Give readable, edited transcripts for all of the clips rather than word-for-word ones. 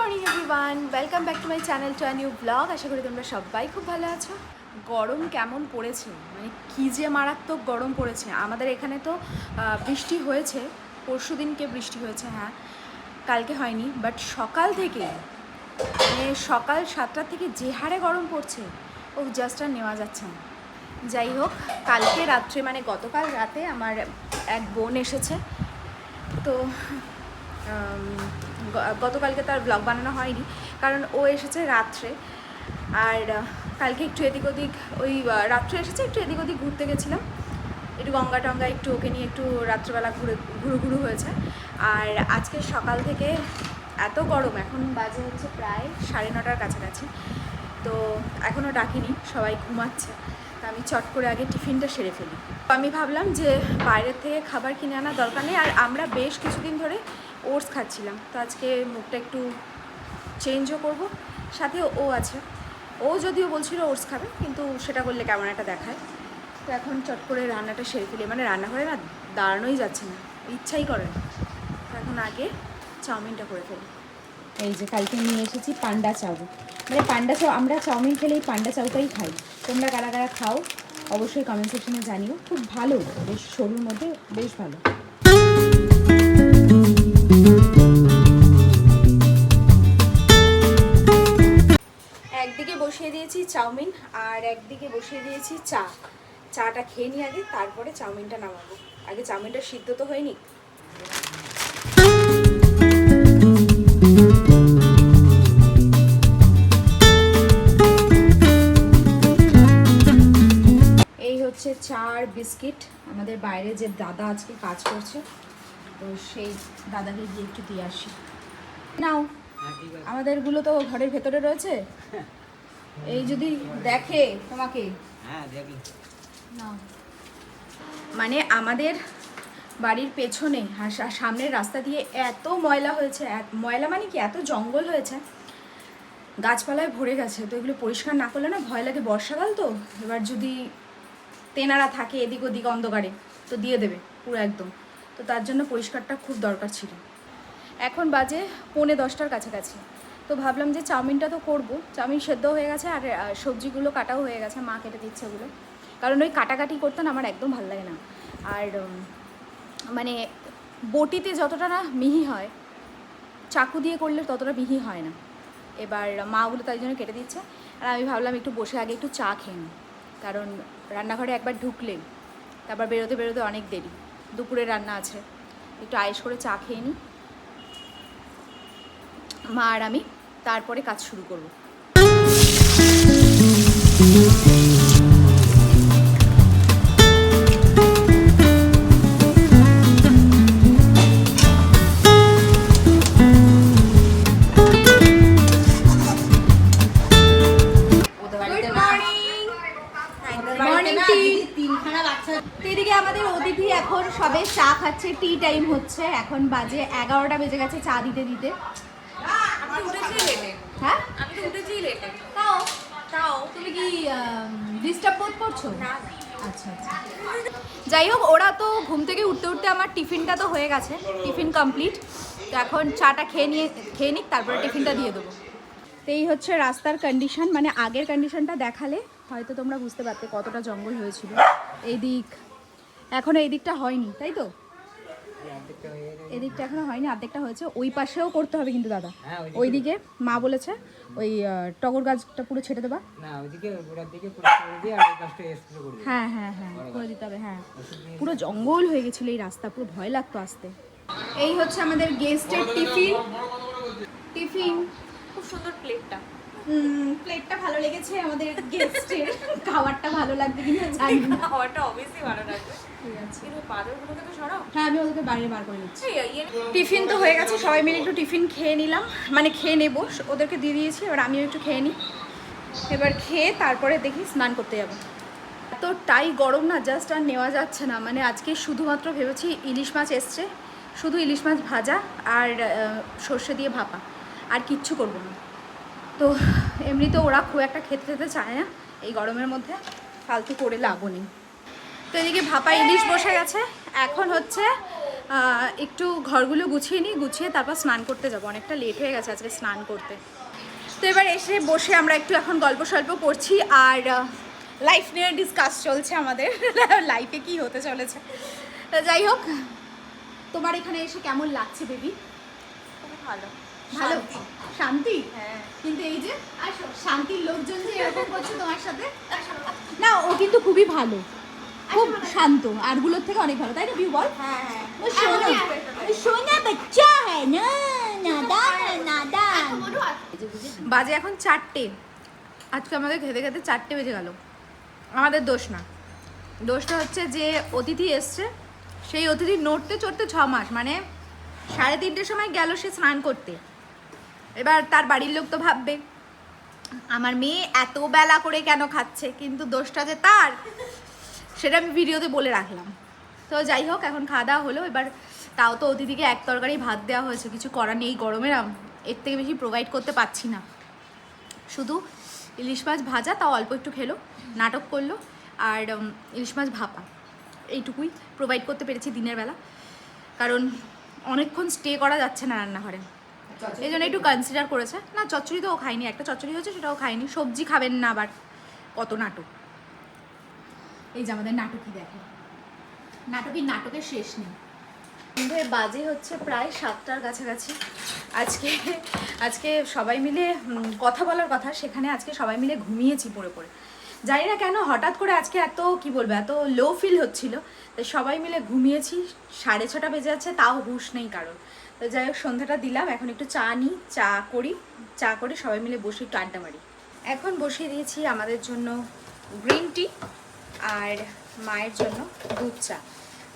Morning everyone, welcome back to my channel to a new blog. আশা করি তোমরা সবাই খুব ভালো আছো। গরম কেমন পড়েছে, মানে কী যে মারাত্মক গরম পড়েছে। আমাদের এখানে তো বৃষ্টি হয়েছে, পরশু দিনকে বৃষ্টি হয়েছে, হ্যাঁ কালকে হয়নি, বাট সকাল থেকে মানে সকাল 7টা থেকে যে হারে গরম পড়ছে ও জাস্ট আর নেওয়া যাচ্ছে না। যাই হোক, কালকে রাত্রে মানে গতকাল রাতে আমার এক বোন এসেছে, তো গতকালকে তার ব্লগ বানানো হয়নি কারণ ও এসেছে রাত্রে। আর কালকে একটু এদিক ওদিক ওই রাত্রে এসেছে, একটু এদিক ওদিক ঘুরতে গেছিলাম, একটু গঙ্গা টঙ্গা একটু ওকে নিয়ে একটু রাত্রেবেলা ঘুরু হয়েছে। আর আজকে সকাল থেকে এত গরম, এখন বাজে হচ্ছে প্রায় 9:30টার কাছাকাছি, তো এখনও ডাকিনি, সবাই ঘুমাচ্ছে। তো আমি চট করে আগে টিফিনটা সেরে ফেলি। তো আমি ভাবলাম যে বাইরের থেকে খাবার কিনে আনার দরকার নেই, আর আমরা বেশ কিছুদিন ধরে ওটস খাচ্ছিলাম, তো আজকে মুখটা একটু চেঞ্জও করব। সাথে ও আছে, ও যদিও বলছিল ওটস খাবে, কিন্তু সেটা করলে কেমন একটা দেখায়। তো এখন চট করে রান্নাটা সেরে ফেলি, মানে রান্নাঘরে না দাঁড়ানোই যাচ্ছে না, ইচ্ছাই করে না। তো এখন আগে চাউমিনটা করে ফেলি। এই যে কালকে নিয়ে এসেছি পান্ডা চাউ, মানে পান্ডা চাউ, আমরা চাউমিন খেলেই পান্ডা চাউটাই খাই। তোমরা কারা কারা খাও অবশ্যই কমেন্ট সেকশনে জানিও। খুব ভালো, বেশ সরুর মধ্যে বেশ ভালো। একদিকে বসিয়ে দিয়েছি চাউমিন আর একদিকে বসিয়ে দিয়েছি চাটা খেয়ে নিই আগে, তারপরে চাউমিনটা নামাবো। আগে চাউমিনটা সিদ্ধ তো হয়নি। এই হচ্ছে চা আর বিস্কিট। আমাদের বাইরে যে দাদা আজকে কাজ করছে, তো সেই দাদাকে গিয়ে একটু দিয়ে আসি। নাও, আমাদেরগুলো তো ঘরের ভেতরে রয়েছে, এই যদি দেখে তোমাকে নাও। মানে আমাদের বাড়ির পেছনে আর সামনের রাস্তা দিয়ে এত ময়লা হয়েছে, ময়লা মানে কি, এত জঙ্গল হয়েছে, গাছপালায় ভরে গেছে। তো এগুলো পরিষ্কার না করলে না ভয় লাগে, বর্ষাকাল তো, এবার যদি তেনারা থাকে এদিক ওদিক অন্ধকারে তো দিয়ে দেবে পুরো একদম। তো তার জন্য পরিষ্কারটা খুব দরকার ছিল। এখন বাজে 9:45টার কাছাকাছি, তো ভাবলাম যে চাউমিনটা তো করবো। চাউমিন সেদ্ধ হয়ে গেছে আর সবজিগুলো কাটাও হয়ে গেছে, মা কেটে দিচ্ছে ওগুলো, কারণ ওই কাটাকাটি করতে না আমার একদম ভালো লাগে না। আর মানে বটিতে যতটা না মিহি হয়, চাকু দিয়ে করলে ততটা মিহি হয় না। এবার মা ওগুলো তাই জন্য কেটে দিচ্ছে, আর আমি ভাবলাম একটু বসে আগে একটু চা খেয়ে নিই, কারণ রান্নাঘরে একবার ঢুকলে তারপর বেরোতে বেরোতে অনেক দেরি, দুপুরে রান্না আছে, একটু আয়েশ করে চা খেয়ে নিই মা আর আমি, তারপরে কাজ শুরু করব। এদিকে আমাদের অতিথি এখন সবে চা খাচ্ছে, টি টাইম হচ্ছে, এখন বাজে 11টা বেজে গেছে চা দিতে দিতে। হ্যাঁ আমি তো উঠেছি লেটে। তাও তাও তুমি কি ডিস্টার্ব বোধ করছো? না। আচ্ছা আচ্ছা, যাই হোক, ওরা তো ঘুম থেকে উঠতে উঠতে আমার টিফিনটা তো হয়ে গেছে, টিফিন কমপ্লিট। তো এখন চাটা খেয়ে নিক, তারপরে টিফিনটা দিয়ে দেবো। তো এই হচ্ছে রাস্তার কন্ডিশন, মানে আগের কন্ডিশনটা দেখালে হয়তো তোমরা বুঝতে পারতে কতটা জঙ্গল হয়েছিল। এই দিক এখনো, এই দিকটা হয়নি, তাই তো? এদিকটা এখনো হয়নি, অর্ধেকটা হয়েছে। ওই পাশেও করতে হবে কিন্তু দাদা, ওইদিকে মা বলেছে ওই টগর গাছটা পুরো ছেটে দেবা। হ্যাঁ হ্যাঁ হ্যাঁ করে দিতে হবে। হ্যাঁ, পুরো জঙ্গল হয়ে গেছিল এই রাস্তা, পুরো ভয় লাগতো আসতে। এই হচ্ছে আমাদের গেস্টের টিফিন। খুব সুন্দর প্লেটটা, প্লেটটা ভালো লেগেছে আমাদের গেস্টের। খাবারটা ভালো লাগবে কিনা জানি না, খাবারটা অবভিয়াসলি ভালো লাগবে। ঠিক আছে, কিন্তু পাথরগুলোকে তো সরাও। হ্যাঁ, আমি ওদেরকে বাইরে বার করে দিচ্ছি। টিফিন তো হয়ে গেছে, সবাই মিলে একটু টিফিন খেয়ে নিলাম, মানে খেয়ে নেবো, ওদেরকে দিয়ে দিয়েছি, এবার আমিও একটু খেয়ে নিই। এবার খেয়ে তারপরে দেখি স্নান করতে যাবো। এতটাই গরম না, জাস্ট আর নেওয়া যাচ্ছে না। মানে আজকে শুধুমাত্র ভেবেছি ইলিশ মাছ এসছে, শুধু ইলিশ মাছ ভাজা আর সর্ষে দিয়ে ভাপা, আর কিচ্ছু করবো না। তো এমনিতে ওরা খুব একটা খেতে চায় না এই গরমের মধ্যে, ফালতু করে লাভও নেই। তো এদিকে ভাপা ইলিশ বসে গেছে, এখন হচ্ছে একটু ঘরগুলো গুছিয়ে নিই, গুছিয়ে তারপর স্নান করতে যাব, অনেকটা লেট হয়ে গেছে আজকে স্নান করতে। তো এবার এসে বসে আমরা একটু এখন গল্প সল্প করছি, আর লাইফ নিয়ে ডিসকাস চলছে আমাদের লাইফে কি হতে চলেছে। তো যাই হোক, তোমার এখানে এসে কেমন লাগছে বেবি? ভালো ভালো, শান্তি। হ্যাঁ, কিন্তু এই যে শান্তির লোকজন যে এরকম করছে তোমার সাথে, না ও কিন্তু খুবই ভালো, খুব শান্ত, আরগুলোর থেকে অনেক ভালো, তাই না বিউ বল? হ্যাঁ হ্যাঁ वो सोना वो सोना बच्चा है ना, नादान है नादान। বাজে এখন 4টে, আজকে আমাদের খেতে খেতে 4টে বেজে গেল। আমাদের দোষ না, দোষটা হচ্ছে যে অতিথি এসছে, সেই অতিথি নড়তে চড়তে 6 মাস, মানে 3:30টার সময় গেল সে স্নান করতে। এবার তার বাড়ির লোক তো ভাববে আমার মেয়ে এত বেলা করে কেন খাচ্ছে, কিন্তু দোষটা যে তার সেটা আমি ভিডিওতে বলে রাখলাম। তো যাই হোক, এখন খাওয়া দাওয়া হলো। এবার তাও তো অতিথিকে এক তরকারি ভাত দেওয়া হয়েছে, কিছু করার নেই, গরমের এর থেকে বেশি প্রোভাইড করতে পারছি না। শুধু ইলিশ মাছ ভাজা, তাও অল্প একটু খেলো, নাটক করলো, আর ইলিশ মাছ ভাপা, এইটুকুই প্রোভাইড করতে পেরেছি দিনের বেলা, কারণ অনেকক্ষণ স্টে করা যাচ্ছে না রান্নাঘরে, এই জন্য একটু কনসিডার করেছে। না চচ্চড়ি তো ও খায়নি, একটা চচ্চড়ি হয়েছে সেটাও খায়নি, সবজি খাবেন না, আবার কত নাটক। এই যে আমাদের নাটকই দেখে, নাটকের শেষ নেই। বাজে হচ্ছে প্রায় 7টার কাছাকাছি। আজকে সবাই মিলে কথা বলার কথা, সেখানে আজকে সবাই মিলে ঘুমিয়েছি পড়ে পড়ে, জানি না কেন হঠাৎ করে আজকে এত কি বলবো, এত লো ফিল হচ্ছিল, তাই সবাই মিলে ঘুমিয়েছি। 6:30 বেজে যাচ্ছে, তাও হুঁশ নেই কারোর। তো যাই হোক, সন্ধ্যাটা দিলাম, এখন একটু চা নিই, চা করে সবাই মিলে বসে একটু আড্ডা মারি। এখন বসিয়ে দিয়েছি আমাদের জন্য গ্রিন টি, আর মায়ের জন্য দুধ চা।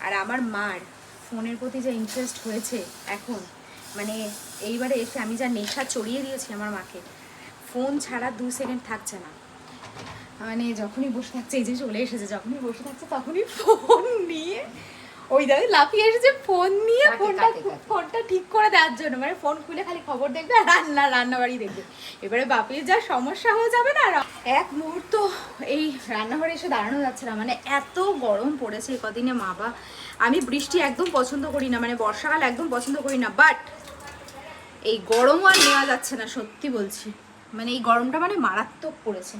আর আমার মার ফোনের প্রতি যে ইন্টারেস্ট হয়েছে এখন, মানে এইবারে এসে আমি যা নেশা চড়িয়ে দিয়েছি আমার মাকে, ফোন ছাড়া 2 সেকেন্ড থাকছে না। মানে যখনই বসে থাকছে, এই যে চলে এসেছে, যখনই বসে থাকছে তখনই ফোন নিয়ে, ওই দাদা লাফিয়ে এসেছে ফোন নিয়ে, ফোনটা ঠিক করে দেওয়ার জন্য, মানে ফোন খুলে খালি খবর দেখবে আর রান্নাবাড়ি দেখবে। এবারে বাপির যা সমস্যা হয়ে যাবে না, এক মুহূর্ত এই রান্নাঘরে এসে দাঁড়ানো যাচ্ছে না, মানে এত গরম পড়েছে এই কদিনে। মা আমি বৃষ্টি একদম পছন্দ করি না, মানে বর্ষাকাল একদম পছন্দ করি না, বাট এই গরমও আর নেওয়া যাচ্ছে না, সত্যি বলছি, মানে এই গরমটা মানে মারাত্মক পড়েছে।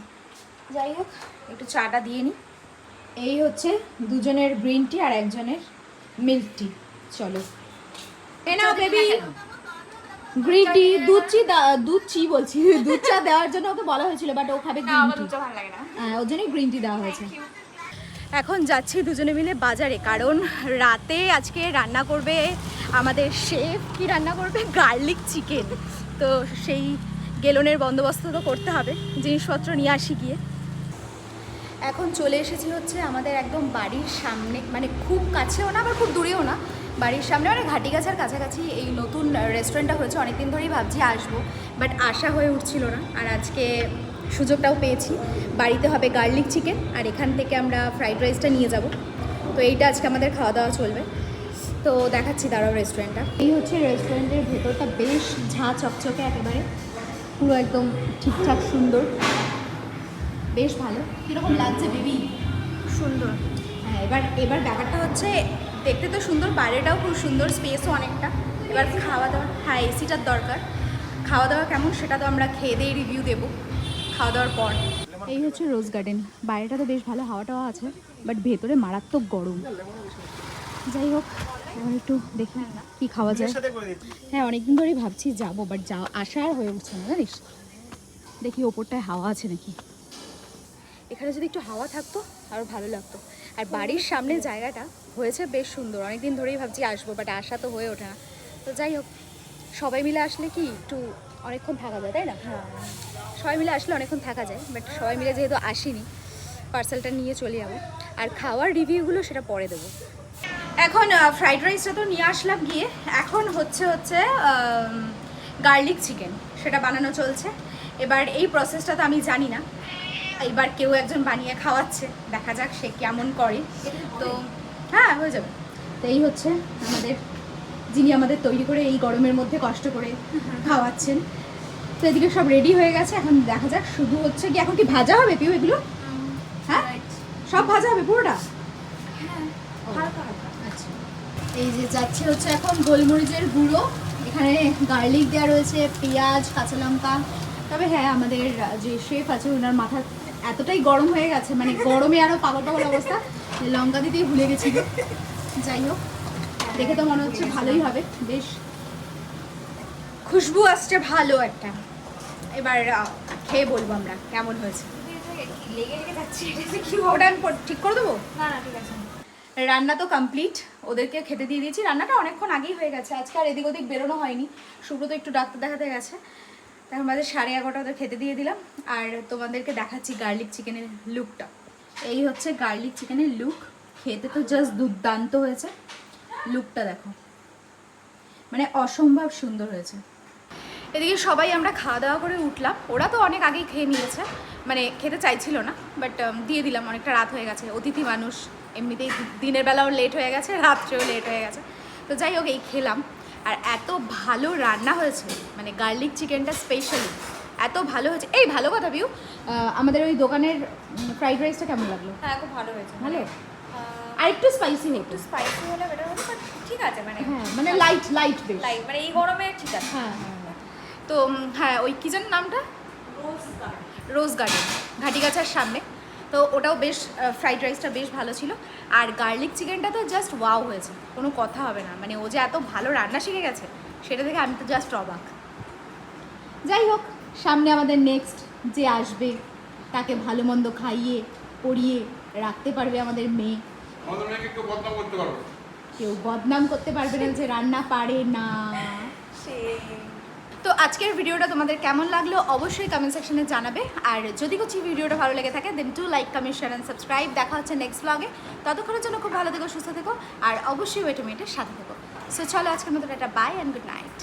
যাই হোক, একটু চাটা দিয়ে নিই। এই হচ্ছে দুজনের গ্রিন টি আর একজনের মিল্ক টি। চলো এ নাও বেবি গ্রিন টি। দুধ চা দেওয়ার জন্য ওকে বলা হয়েছিল, বাট ও খাবে গ্রিন টি, হ্যাঁ ওর জন্যই গ্রিন টি দেওয়া হয়েছে। এখন যাচ্ছি দুজনে মিলে বাজারে, কারণ রাতে আজকে রান্না করবে আমাদের শেফ। কি রান্না করবে? Garlic chicken. তো সেই গেলনের বন্দোবস্ত তো করতে হবে, জিনিসপত্র নিয়ে আসি গিয়ে। এখন চলে এসেছি হচ্ছে আমাদের একদম বাড়ির সামনে, মানে খুব কাছেও না আবার খুব দূরেও না, বাড়ির সামনে, মানে ঘাটিগাছার কাছাকাছি এই নতুন রেস্টুরেন্টটা হয়েছে। অনেকদিন ধরেই ভাবছি আসবো, বাট আসা হয়ে উঠছিল না, আর আজকে সুযোগটাও পেয়েছি। বাড়িতে হবে গার্লিক চিকেন, আর এখান থেকে আমরা ফ্রাইড রাইসটা নিয়ে যাব। তো এইটা আজকে আমাদের খাওয়া দাওয়া চলবে। তো দেখাচ্ছি দাঁড়াও রেস্টুরেন্টটা। এই হচ্ছে রেস্টুরেন্টের ভেতরটা, বেশ ঝাঁ চকচকে, একেবারে পুরো একদম ঠিকঠাক সুন্দর, বেশ ভালো। কীরকম লাগছে বেবি? সুন্দর। হ্যাঁ, এবার ব্যাপারটা হচ্ছে দেখতে তো সুন্দর, বাইরেটাও খুব সুন্দর, স্পেসও অনেকটা। এবার খাওয়া দাওয়া, হ্যাঁ এসিটার দরকার। খাওয়া দাওয়া কেমন সেটা তো আমরা খেয়ে দিয়ে রিভিউ দেবো খাওয়া দাওয়ার পর। এই হচ্ছে রোজ গার্ডেন, বাইরেটা তো বেশ ভালো, হাওয়া টাওয়া আছে, বাট ভেতরে মারাত্মক গরম। যাই হোক, এখন একটু দেখি কি খাওয়া যায়। হ্যাঁ অনেকদিন ধরেই ভাবছি যাবো, বাট আসা আর হয়ে উঠছে না, জানিস। দেখি ওপরটায় হাওয়া আছে নাকি, এখানে যদি একটু হাওয়া থাকতো আরও ভালো লাগতো। আর বাড়ির সামনে জায়গাটা হয়েছে বেশ সুন্দর, অনেকদিন ধরেই ভাবছি আসবো, বাট আসা তো হয়ে ওঠে না। তো যাই হোক, সবাই মিলে আসলে কি একটু অনেকক্ষণ থাকা যায়, তাই না? হ্যাঁ, সবাই মিলে আসলে অনেকক্ষণ থাকা যায়, বাট সবাই মিলে যেহেতু আসিনি, পার্সেলটা নিয়ে চলে যাবো। আর খাওয়ার রিভিউগুলো সেটা পরে দেবো। এখন ফ্রাইড রাইসটা তো নিয়ে আসলাম গিয়ে, এখন হচ্ছে গার্লিক চিকেন, সেটা বানানো চলছে। এবার এই প্রসেসটা তো আমি জানি না, এবার কেউ একজন বানিয়ে খাওয়াচ্ছে, দেখা যাক সে কেমন করে। তো হ্যাঁ হয়ে যাবে। তো এই হচ্ছে আমাদের, যিনি আমাদের তৈরি করে এই গরমের মধ্যে কষ্ট করে খাওয়াচ্ছেন। তো এদিকে সব রেডি হয়ে গেছে, এখন দেখা যাক। শুধু হচ্ছে কি এখন কি ভাজা হবে পিউ এগুলো? হ্যাঁ সব ভাজা হবে পুরোটা? আচ্ছা, এই যে যাচ্ছে হচ্ছে এখন গোলমরিচের গুঁড়ো, এখানে গার্লিক দেওয়া রয়েছে, পেঁয়াজ, কাঁচা লঙ্কা। তবে হ্যাঁ, আমাদের যে শেফ আছে ওনার মাথা এতটাই গরম হয়ে গেছে, মানে গরমে আরও পাগল পাগল অবস্থা, লঙ্কা দিতেই ভুলে গেছিল। যাই হোক, দেখে তো মনে হচ্ছে ভালোই হবে, বেশ খুশবু আসছে ভালো একটা। এবার খেয়ে বলবো আমরা কেমন হয়েছে। ওটা আমি ঠিক করে দেবো? না না ঠিক আছে। রান্না তো কমপ্লিট, ওদেরকে খেতে দিয়ে দিয়েছি। রান্নাটা অনেকক্ষণ আগেই হয়ে গেছে, আজকে আর এদিক ওদিক বেরোনো হয়নি। সুব্রত একটু ডাক্তার দেখাতে গেছে, এখন বাজে 11:30 ওদের খেতে দিয়ে দিলাম। আর তোমাদেরকে দেখাচ্ছি গার্লিক চিকেনের লুকটা। এই হচ্ছে গার্লিক চিকেনের লুক, খেতে তো জাস্ট দুর্দান্ত হয়েছে। লুকটা দেখো, মানে অসম্ভব সুন্দর হয়েছে। এদিকে সবাই আমরা খাওয়া দাওয়া করে উঠলাম, ওরা তো অনেক আগেই খেয়ে নিয়েছে, মানে খেতে চাইছিল না, বাট দিয়ে দিলাম, অনেকটা রাত হয়ে গেছে। অতিথি মানুষ, এমনিতেই দিনের বেলাও লেট হয়ে গেছে, রাত্রেও লেট হয়ে গেছে। তো যাই হোক, এই খেলাম। আর এত ভালো রান্না হয়েছে, মানে গার্লিক চিকেনটা স্পেশালি এত ভালো হয়েছে। এই ভালো কথা বিউ, আমাদের ওই দোকানের ফ্রাইড রাইসটা কেমন লাগলো? হ্যাঁ খুব ভালো হয়েছে। ভালো, আর একটু স্পাইসি হতো। একটু স্পাইসি হলে বেটার হতো, বাট ঠিক আছে, মানে হ্যাঁ, মানে লাইট লাইট বেশ, লাইট, মানে এই গরমে ঠিক আছে। হ্যাঁ হ্যাঁ। তো হ্যাঁ, ওই কি যেন নামটা, রোজ গার্ডেন, ঘাটিগাছার সামনে। তো ওটাও বেশ, ফ্রাইড রাইসটা বেশ ভালো ছিল। আর গার্লিক চিকেনটা তো জাস্ট ওয়াও হয়েছে, কোনো কথা হবে না। মানে ও যে এত ভালো রান্না শিখে গেছে, সেটা দেখে আমি তো জাস্ট অবাক। যাই হোক, সামনে আমাদের নেক্সট যে আসবে, তাকে ভালো মন্দ খাইয়ে পরিয়ে রাখতে পারবে আমাদের মেয়ে। কেউ বদনাম করতে পারবে না যে রান্না পারে না। তো আজকের ভিডিওটা তোমাদের কেমন লাগলো অবশ্যই কমেন্ট সেকশনে জানাবে। আর যদি কিছু ভিডিওটা ভালো লেগে থাকে then to like, comment, share and subscribe. দেখা হচ্ছে নেক্সট ব্লগে। ততক্ষণের জন্য খুব ভালো থেকো, সুস্থ থেকো, আর অবশ্যই ওয়েটমেটের সাথে থেকো। সো চলো, আজকের মতো একটা বাই অ্যান্ড গুড নাইট।